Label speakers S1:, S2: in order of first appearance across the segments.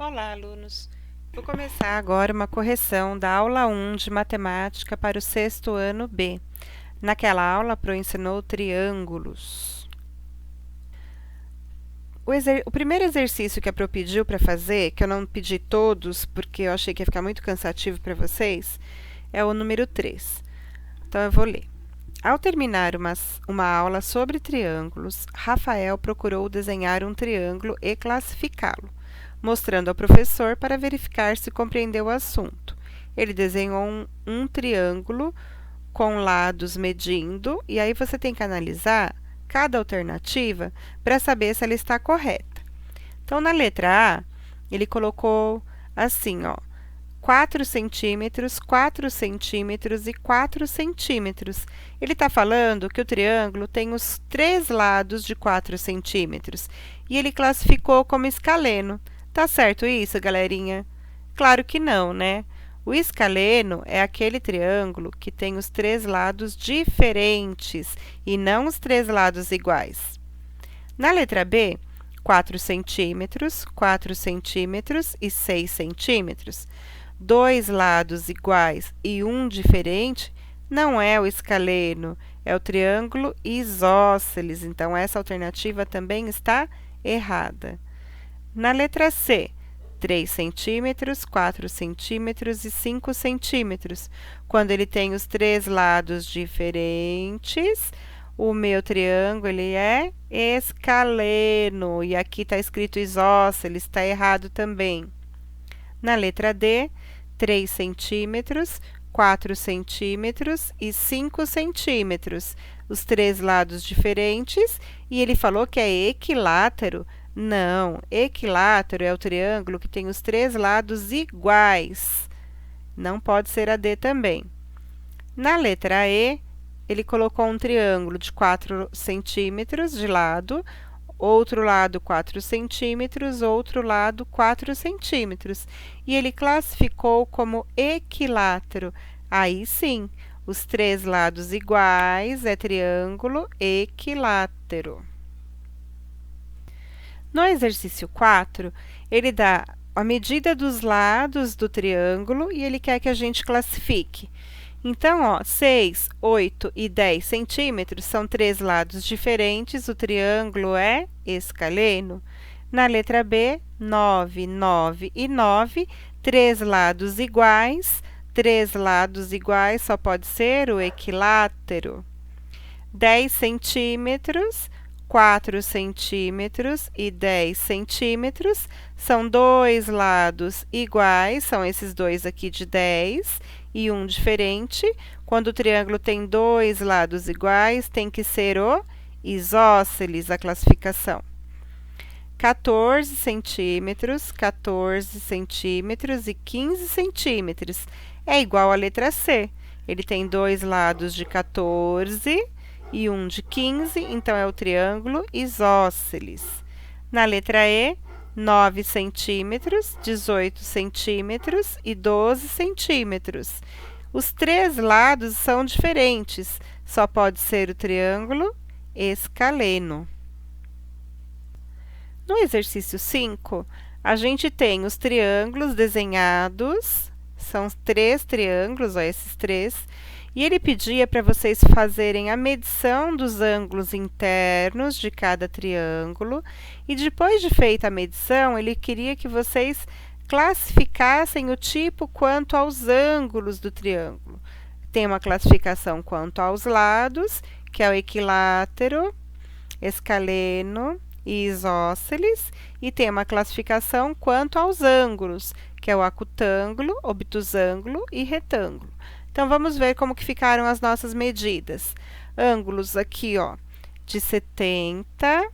S1: Olá, alunos! Vou começar agora uma correção da aula 1 de matemática para o sexto ano B. Naquela aula, a Pro ensinou triângulos. O primeiro exercício que a Pro pediu para fazer, que eu não pedi todos porque eu achei que ia ficar muito cansativo para vocês, é o número 3. Então, eu vou ler. Ao terminar uma aula sobre triângulos, Rafael procurou desenhar um triângulo e classificá-lo, mostrando ao professor para verificar se compreendeu o assunto. Ele desenhou um triângulo com lados medindo, e aí você tem que analisar cada alternativa para saber se ela está correta. Então, na letra A, ele colocou assim, ó, 4 centímetros, 4 centímetros e 4 centímetros. Ele está falando que o triângulo tem os 3 lados de 4 centímetros e ele classificou como escaleno. Tá certo isso, galerinha? Claro que não, né? O escaleno é aquele triângulo que tem os 3 lados diferentes e não os 3 lados iguais. Na letra B, 4 centímetros, 4 centímetros e 6 centímetros. 2 lados iguais e um diferente não é o escaleno, é o triângulo isósceles. Então, essa alternativa também está errada. Na letra C, 3 centímetros, 4 centímetros e 5 centímetros. Quando ele tem os 3 lados diferentes, o meu triângulo ele é escaleno. E aqui está escrito isósceles, está errado também. Na letra D, 3 centímetros, 4 centímetros e 5 centímetros. Os 3 lados diferentes, e ele falou que é equilátero. Não, equilátero é o triângulo que tem os 3 lados iguais. Não pode ser a D também. Na letra E, ele colocou um triângulo de 4 centímetros de lado, outro lado 4 centímetros, outro lado 4 centímetros. E ele classificou como equilátero. Aí sim, os 3 lados iguais é triângulo equilátero. No exercício 4, ele dá a medida dos lados do triângulo e ele quer que a gente classifique. Então, ó, 6, 8 e 10 centímetros são 3 lados diferentes, o triângulo é escaleno. Na letra B, 9, 9 e 9, 3 lados iguais. 3 lados iguais só pode ser o equilátero. 10 centímetros, 4 centímetros e 10 centímetros são 2 lados iguais, são esses dois aqui de 10 e um diferente. Quando o triângulo tem 2 lados iguais, tem que ser o isósceles, a classificação. 14 centímetros, 14 centímetros e 15 centímetros é igual à letra C. Ele tem 2 lados de 14 e um de 15, então é o triângulo isósceles. Na letra E, 9 centímetros, 18 centímetros e 12 centímetros. Os 3 lados são diferentes, só pode ser o triângulo escaleno. No exercício 5, a gente tem os triângulos desenhados, são 3 triângulos, ó, esses 3, e ele pedia para vocês fazerem a medição dos ângulos internos de cada triângulo, e depois de feita a medição, ele queria que vocês classificassem o tipo quanto aos ângulos do triângulo. Tem uma classificação quanto aos lados, que é o equilátero, escaleno e isósceles, e tem uma classificação quanto aos ângulos, que é o acutângulo, obtusângulo e retângulo. Então, vamos ver como que ficaram as nossas medidas. Ângulos aqui, ó, de 70,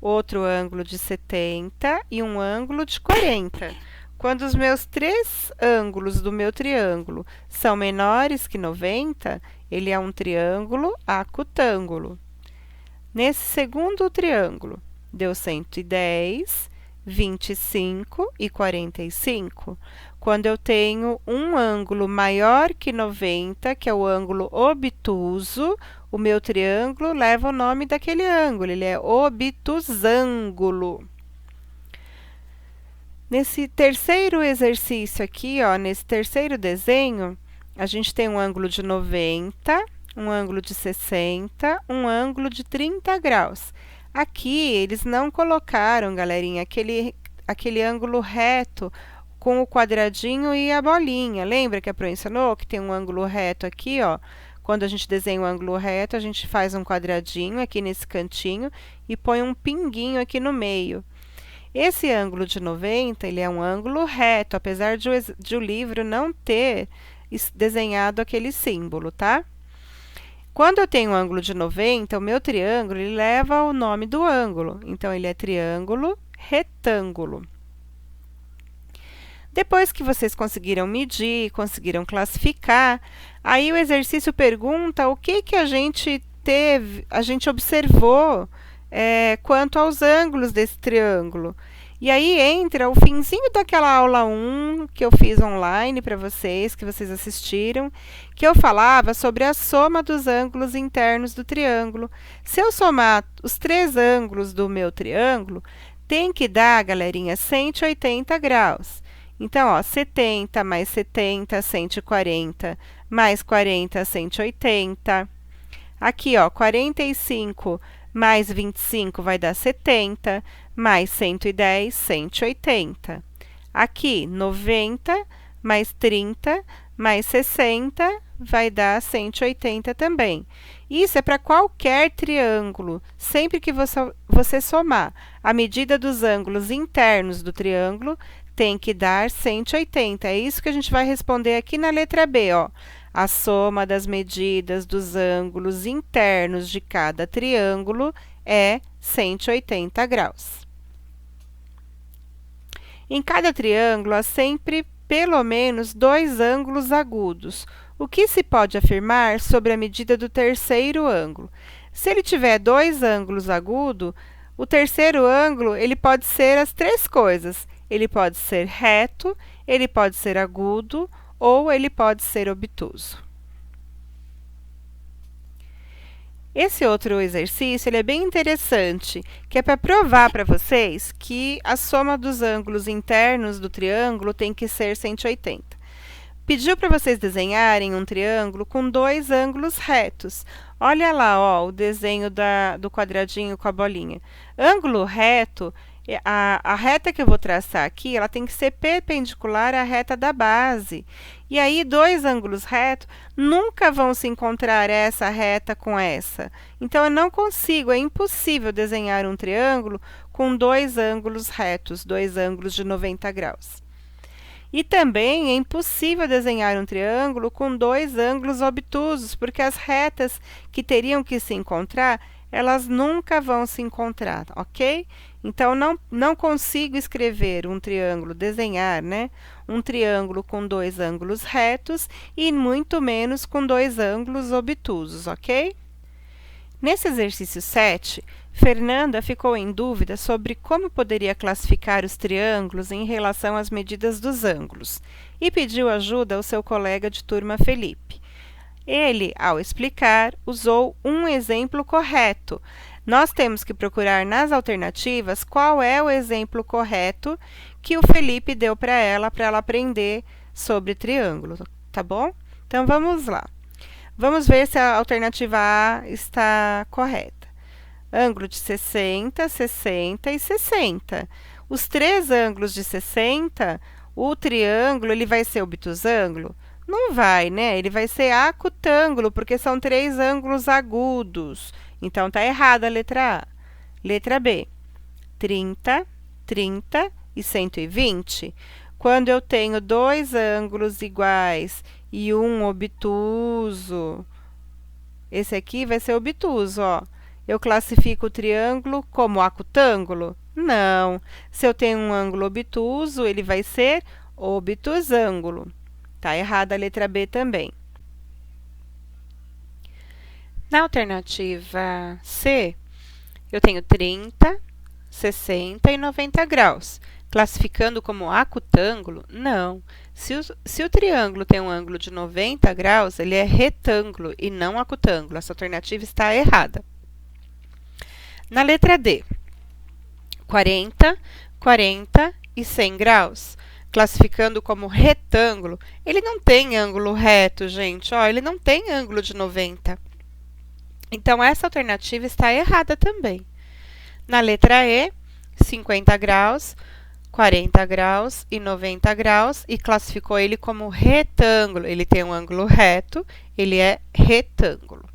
S1: outro ângulo de 70 e um ângulo de 40. Quando os meus 3 ângulos do meu triângulo são menores que 90, ele é um triângulo acutângulo. Nesse segundo triângulo, deu 110, 25 e 45. Quando eu tenho um ângulo maior que 90, que é o ângulo obtuso, o meu triângulo leva o nome daquele ângulo, ele é obtusângulo. Nesse terceiro exercício aqui, ó, nesse terceiro desenho, a gente tem um ângulo de 90, um ângulo de 60, um ângulo de 30 graus. Aqui, eles não colocaram, galerinha, aquele ângulo reto com o quadradinho e a bolinha. Lembra que a Pro ensinou que tem um ângulo reto aqui, ó? Quando a gente desenha um ângulo reto, a gente faz um quadradinho aqui nesse cantinho e põe um pinguinho aqui no meio. Esse ângulo de 90, ele é um ângulo reto, apesar de o livro não ter desenhado aquele símbolo, tá? Quando eu tenho um ângulo de 90, o meu triângulo ele leva o nome do ângulo. Então, ele é triângulo retângulo. Depois que vocês conseguiram medir, conseguiram classificar, aí o exercício pergunta o que a gente observou quanto aos ângulos desse triângulo. E aí entra o finzinho daquela aula 1 que eu fiz online para vocês, que vocês assistiram, que eu falava sobre a soma dos ângulos internos do triângulo. Se eu somar os 3 ângulos do meu triângulo, tem que dar, galerinha, 180 graus. Então, ó, 70 mais 70, 140, mais 40, 180. Aqui, ó, 45 mais 25 vai dar 70, mais 110, 180. Aqui, 90 mais 30 mais 60 vai dar 180 também. Isso é para qualquer triângulo. Sempre que você somar a medida dos ângulos internos do triângulo, tem que dar 180. É isso que a gente vai responder aqui na letra B, ó. A soma das medidas dos ângulos internos de cada triângulo é 180 graus. Em cada triângulo, há sempre pelo menos 2 ângulos agudos. O que se pode afirmar sobre a medida do terceiro ângulo? Se ele tiver 2 ângulos agudos, o terceiro ângulo ele pode ser as 3 coisas. Ele pode ser reto, ele pode ser agudo ou ele pode ser obtuso. Esse outro exercício ele é bem interessante, que é para provar para vocês que a soma dos ângulos internos do triângulo tem que ser 180. Pediu para vocês desenharem um triângulo com 2 ângulos retos. Olha lá, ó, o desenho do quadradinho com a bolinha. Ângulo reto, a reta que eu vou traçar aqui, ela tem que ser perpendicular à reta da base. E aí, 2 ângulos retos nunca vão se encontrar essa reta com essa. Então, eu não consigo, é impossível desenhar um triângulo com 2 ângulos retos, 2 ângulos de 90 graus. E também é impossível desenhar um triângulo com 2 ângulos obtusos, porque as retas que teriam que se encontrar, elas nunca vão se encontrar, ok? Então, não consigo escrever um triângulo, desenhar, né? Um triângulo com 2 ângulos retos e muito menos com 2 ângulos obtusos, ok? Nesse exercício 7, Fernanda ficou em dúvida sobre como poderia classificar os triângulos em relação às medidas dos ângulos e pediu ajuda ao seu colega de turma Felipe. Ele, ao explicar, usou um exemplo correto. Nós temos que procurar nas alternativas qual é o exemplo correto que o Felipe deu para ela aprender sobre triângulo, tá bom? Então, vamos lá. Vamos ver se a alternativa A está correta. Ângulo de 60, 60 e 60. Os 3 ângulos de 60, o triângulo ele vai ser obtusângulo? Não vai, né? Ele vai ser acutângulo, porque são 3 ângulos agudos. Então, está errada a letra A. Letra B, 30, 30 e 120. Quando eu tenho 2 ângulos iguais e um obtuso, esse aqui vai ser obtuso, ó. Eu classifico o triângulo como acutângulo? Não. Se eu tenho um ângulo obtuso, ele vai ser obtusângulo. Tá errada a letra B também. Na alternativa C, eu tenho 30, 60 e 90 graus. Classificando como acutângulo? Não. Se o triângulo tem um ângulo de 90 graus, ele é retângulo e não acutângulo. Essa alternativa está errada. Na letra D, 40, 40 e 100 graus, classificando como retângulo, ele não tem ângulo reto, gente. Ó, ele não tem ângulo de 90. Então, essa alternativa está errada também. Na letra E, 50 graus, 40 graus e 90 graus, e classificou ele como retângulo. Ele tem um ângulo reto, ele é retângulo.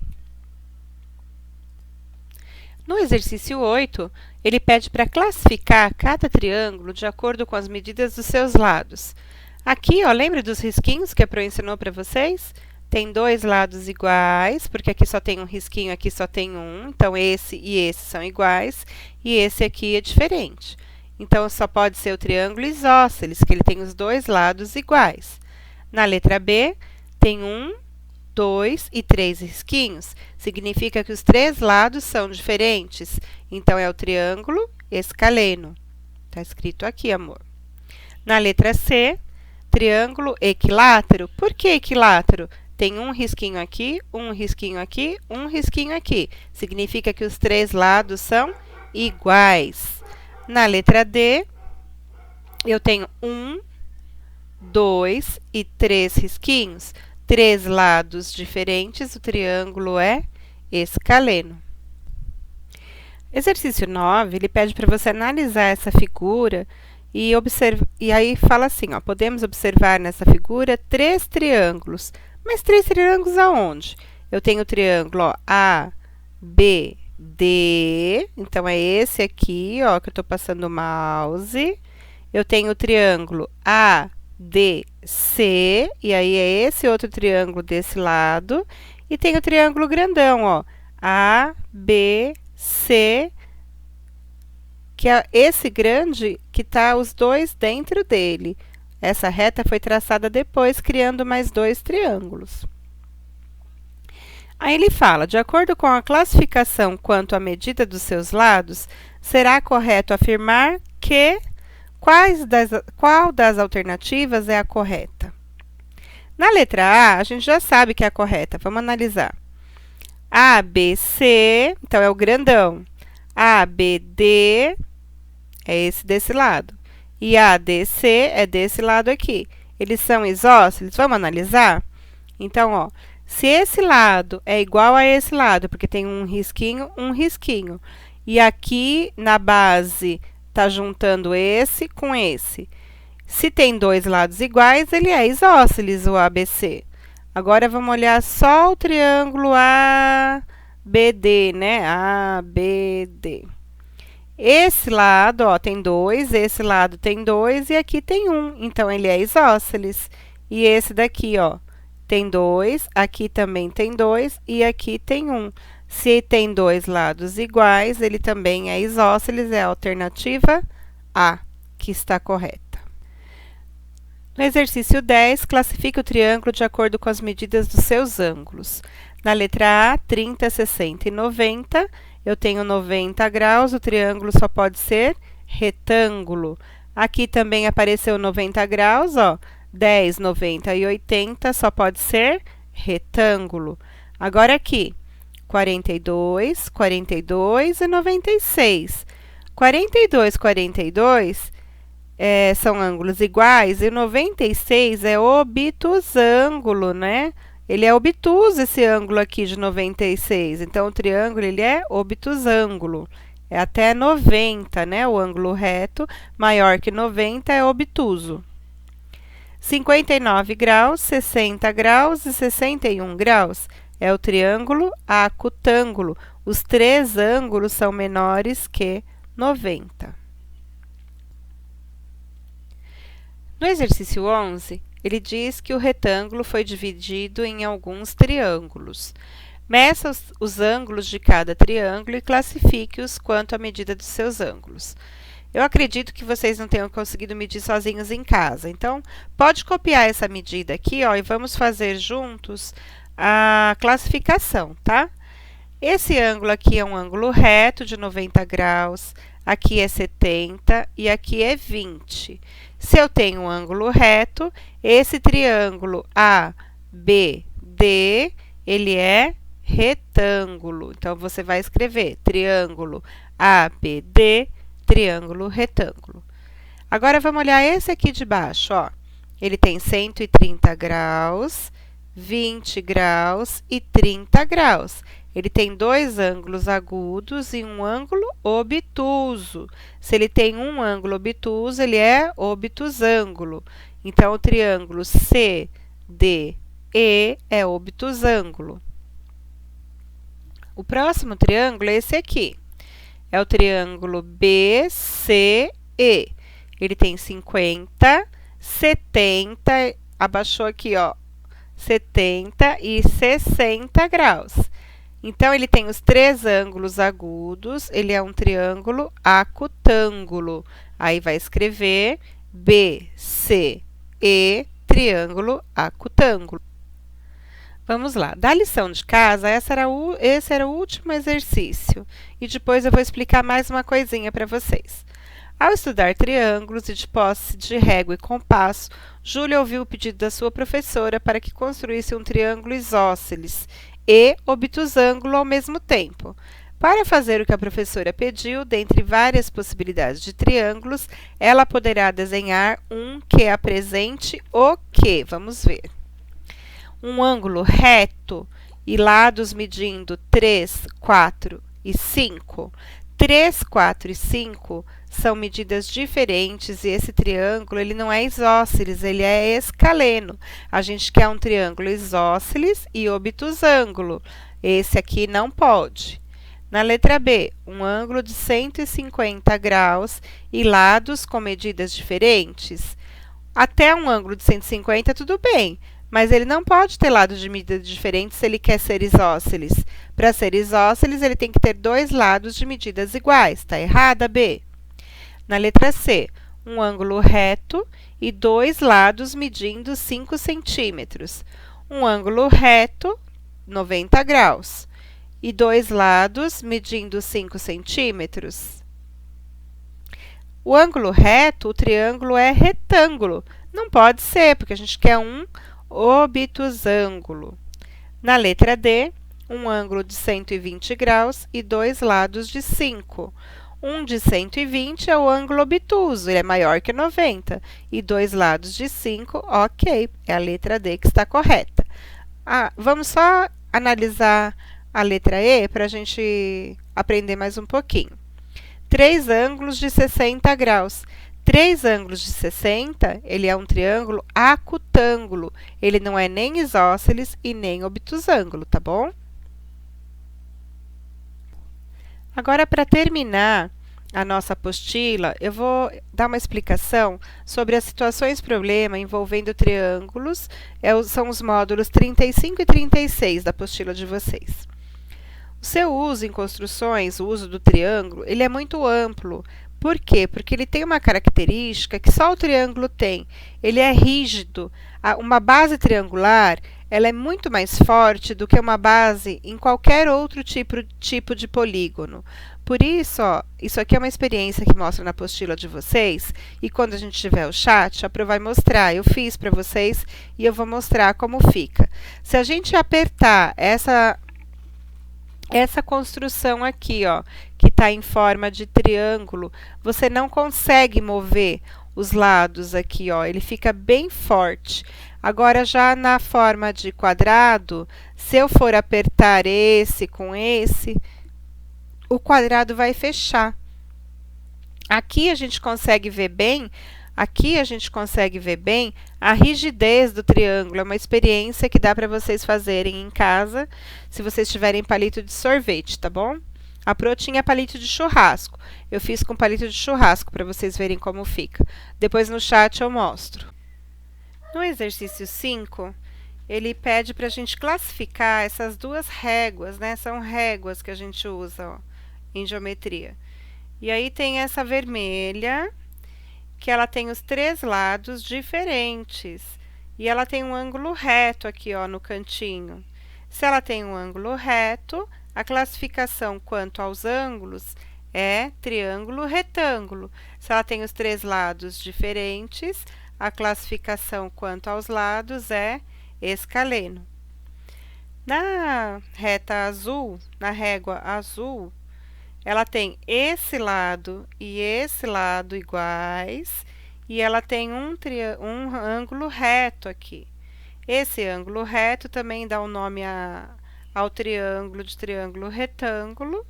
S1: No exercício 8, ele pede para classificar cada triângulo de acordo com as medidas dos seus lados. Aqui, ó, lembra dos risquinhos que a Pro ensinou para vocês? Tem dois lados iguais, porque aqui só tem um risquinho, aqui só tem um. Então, esse e esse são iguais, e esse aqui é diferente. Então, só pode ser o triângulo isósceles, que ele tem os dois lados iguais. Na letra B, tem 1, 2 e 3 risquinhos. Significa que os três lados são diferentes. Então, é o triângulo escaleno. Está escrito aqui, amor. Na letra C, triângulo equilátero. Por que equilátero? Tem um risquinho aqui, um risquinho aqui, um risquinho aqui. Significa que os três lados são iguais. Na letra D, eu tenho 1, 2 e 3 risquinhos. Três lados diferentes, o triângulo é escaleno. Exercício 9, ele pede para você analisar essa figura e aí fala assim, ó, podemos observar nessa figura 3 triângulos. Mas 3 triângulos aonde? Eu tenho o triângulo, ó, A, B, D. Então, é esse aqui, ó, que eu estou passando o mouse. Eu tenho o triângulo A, D, C. E aí, é esse outro triângulo desse lado. E tem o triângulo grandão, ó, A, B, C. Que é esse grande que está os dois dentro dele. Essa reta foi traçada depois, criando mais 2 triângulos. Aí ele fala, de acordo com a classificação quanto à medida dos seus lados, será correto afirmar que qual das alternativas é a correta? Na letra A gente já sabe que é a correta. Vamos analisar. A, B, C, então é o grandão. A, B, D, é esse desse lado. E A, D, C é desse lado aqui. Eles são isósceles? Vamos analisar? Então, ó, se esse lado é igual a esse lado, porque tem um risquinho, e aqui na base está juntando esse com esse. Se tem dois lados iguais, ele é isósceles, o ABC. Agora, vamos olhar só o triângulo ABD, né? ABD. Esse lado, ó, tem 2, esse lado tem 2 e aqui tem 1. Então, ele é isósceles. E esse daqui, ó, tem 2, aqui também tem 2 e aqui tem 1. Se tem dois lados iguais, ele também é isósceles, é a alternativa A, que está correta. No exercício 10, classifique o triângulo de acordo com as medidas dos seus ângulos. Na letra A, 30, 60 e 90, eu tenho 90 graus, o triângulo só pode ser retângulo. Aqui também apareceu 90 graus, ó, 10, 90 e 80 só pode ser retângulo. Agora aqui, 42, 42 e 96. 42, 42 são ângulos iguais e o 96 é obtusângulo, né? Ele é obtuso esse ângulo aqui de 96. Então, o triângulo ele é obtusângulo. É até 90, né? O ângulo reto maior que 90 é obtuso. 59 graus, 60 graus e 61 graus é o triângulo acutângulo. Os três ângulos são menores que 90. No exercício 11, ele diz que o retângulo foi dividido em alguns triângulos. Meça os ângulos de cada triângulo e classifique-os quanto à medida dos seus ângulos. Eu acredito que vocês não tenham conseguido medir sozinhos em casa. Então, pode copiar essa medida aqui, ó, e vamos fazer juntos a classificação, tá? Esse ângulo aqui é um ângulo reto de 90 graus, aqui é 70 e aqui é 20. Se eu tenho um ângulo reto, esse triângulo ABD, ele é retângulo. Então, você vai escrever triângulo ABD, triângulo retângulo. Agora, vamos olhar esse aqui de baixo, ó. Ele tem 130 graus, 20 graus e 30 graus. Ele tem dois ângulos agudos e um ângulo obtuso. Se ele tem um ângulo obtuso, ele é obtusângulo. Então, o triângulo CDE é obtusângulo. O próximo triângulo é esse aqui. É o triângulo BCE. Ele tem 50, 70, abaixou aqui, ó, 70 e 60 graus. Então, ele tem os três ângulos agudos, ele é um triângulo acutângulo. Aí, vai escrever BCE, triângulo acutângulo. Vamos lá. Da lição de casa, esse era o último exercício. E depois eu vou explicar mais uma coisinha para vocês. Ao estudar triângulos e de posse de régua e compasso, Júlia ouviu o pedido da sua professora para que construísse um triângulo isósceles e obtusângulo ao mesmo tempo. Para fazer o que a professora pediu, dentre várias possibilidades de triângulos, ela poderá desenhar um que apresente o quê? Vamos ver. Um ângulo reto e lados medindo 3, 4 e 5. 3, 4 e 5 são medidas diferentes e esse triângulo ele não é isósceles, ele é escaleno. A gente quer um triângulo isósceles e obtusângulo. Esse aqui não pode. Na letra B, um ângulo de 150 graus e lados com medidas diferentes. Até um ângulo de 150, tudo bem, mas ele não pode ter lados de medidas diferentes se ele quer ser isósceles. Para ser isósceles, ele tem que ter dois lados de medidas iguais. Está errada, B. Na letra C, um ângulo reto e dois lados medindo 5 centímetros. Um ângulo reto, 90 graus, e dois lados medindo 5 centímetros. O ângulo reto, o triângulo é retângulo. Não pode ser, porque a gente quer um obtusângulo. Na letra D, um ângulo de 120 graus e dois lados de 5. Um de 120 é o ângulo obtuso, ele é maior que 90. E dois lados de 5, ok, é a letra D que está correta. Vamos só analisar a letra E para a gente aprender mais um pouquinho. Três ângulos de 60 graus. Três ângulos de 60, ele é um triângulo acutângulo. Ele não é nem isósceles e nem obtusângulo, tá bom? Agora, para terminar a nossa apostila, eu vou dar uma explicação sobre as situações-problema envolvendo triângulos. São os módulos 35 e 36 da apostila de vocês. O seu uso em construções, o uso do triângulo, ele é muito amplo. Por quê? Porque ele tem uma característica que só o triângulo tem. Ele é rígido. Uma base triangular, ela é muito mais forte do que uma base em qualquer outro tipo de polígono. Por isso, ó, isso aqui é uma experiência que mostra na apostila de vocês, e quando a gente tiver o chat, a Pro vai mostrar. Eu fiz para vocês e eu vou mostrar como fica. Se a gente apertar essa construção aqui, ó, que está em forma de triângulo, você não consegue mover os lados aqui, ó, ele fica bem forte. Agora, já na forma de quadrado, se eu for apertar esse com esse, o quadrado vai fechar. Aqui a gente consegue ver bem a rigidez do triângulo. É uma experiência que dá para vocês fazerem em casa, se vocês tiverem palito de sorvete, tá bom? A Pro tinha palito de churrasco. Eu fiz com palito de churrasco para vocês verem como fica. Depois no chat eu mostro. No exercício 5, ele pede para a gente classificar essas duas réguas, né? São réguas que a gente usa, ó, em geometria. E aí tem essa vermelha, que ela tem os três lados diferentes. E ela tem um ângulo reto aqui, ó, no cantinho. Se ela tem um ângulo reto, a classificação quanto aos ângulos é triângulo retângulo. Se ela tem os três lados diferentes, a classificação quanto aos lados é escaleno. Na reta azul, na régua azul, ela tem esse lado e esse lado iguais e ela tem um ângulo reto aqui. Esse ângulo reto também dá o nome ao triângulo de triângulo retângulo,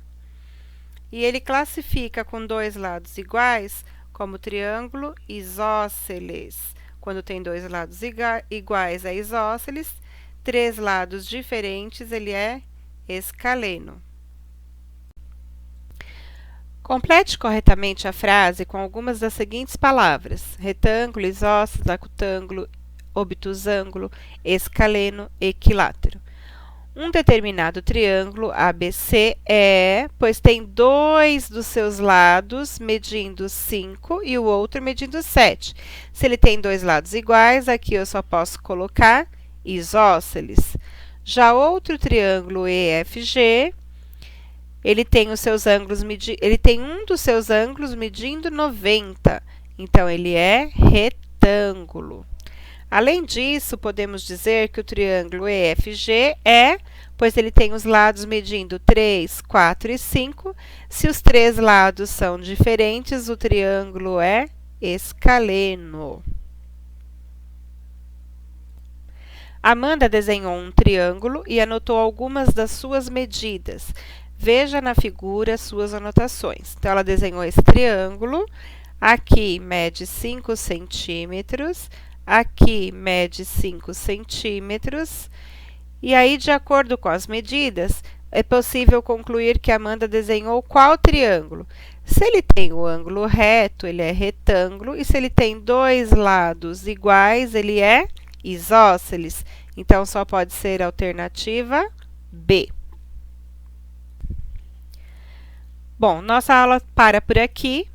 S1: e ele classifica com dois lados iguais como triângulo isósceles. Quando tem dois lados iguais é isósceles, três lados diferentes ele é escaleno. Complete corretamente a frase com algumas das seguintes palavras: retângulo, isósceles, acutângulo, obtusângulo, escaleno, equilátero. Um determinado triângulo ABC é, pois tem dois dos seus lados medindo 5 e o outro medindo 7. Se ele tem dois lados iguais, aqui eu só posso colocar isósceles. Já outro triângulo EFG, ele tem um dos seus ângulos medindo 90, então ele é retângulo. Além disso, podemos dizer que o triângulo EFG é, pois ele tem os lados medindo 3, 4 e 5. Se os três lados são diferentes, o triângulo é escaleno. Amanda desenhou um triângulo e anotou algumas das suas medidas. Veja na figura suas anotações. Então, ela desenhou esse triângulo. Aqui mede 5 centímetros. Aqui mede 5 centímetros, e aí, de acordo com as medidas, é possível concluir que Amanda desenhou qual triângulo? Se ele tem o ângulo reto, ele é retângulo, e se ele tem dois lados iguais, ele é isósceles. Então, só pode ser a alternativa B. Bom, nossa aula para por aqui.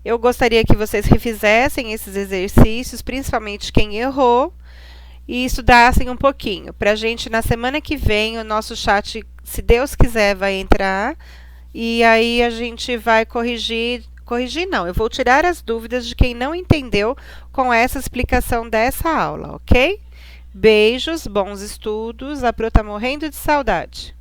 S1: Eu gostaria que vocês refizessem esses exercícios, principalmente quem errou, e estudassem um pouquinho. Para a gente, na semana que vem, o nosso chat, se Deus quiser, vai entrar, e aí a gente vai corrigir não, eu vou tirar as dúvidas de quem não entendeu com essa explicação dessa aula, ok? Beijos, bons estudos, a Pro tá morrendo de saudade.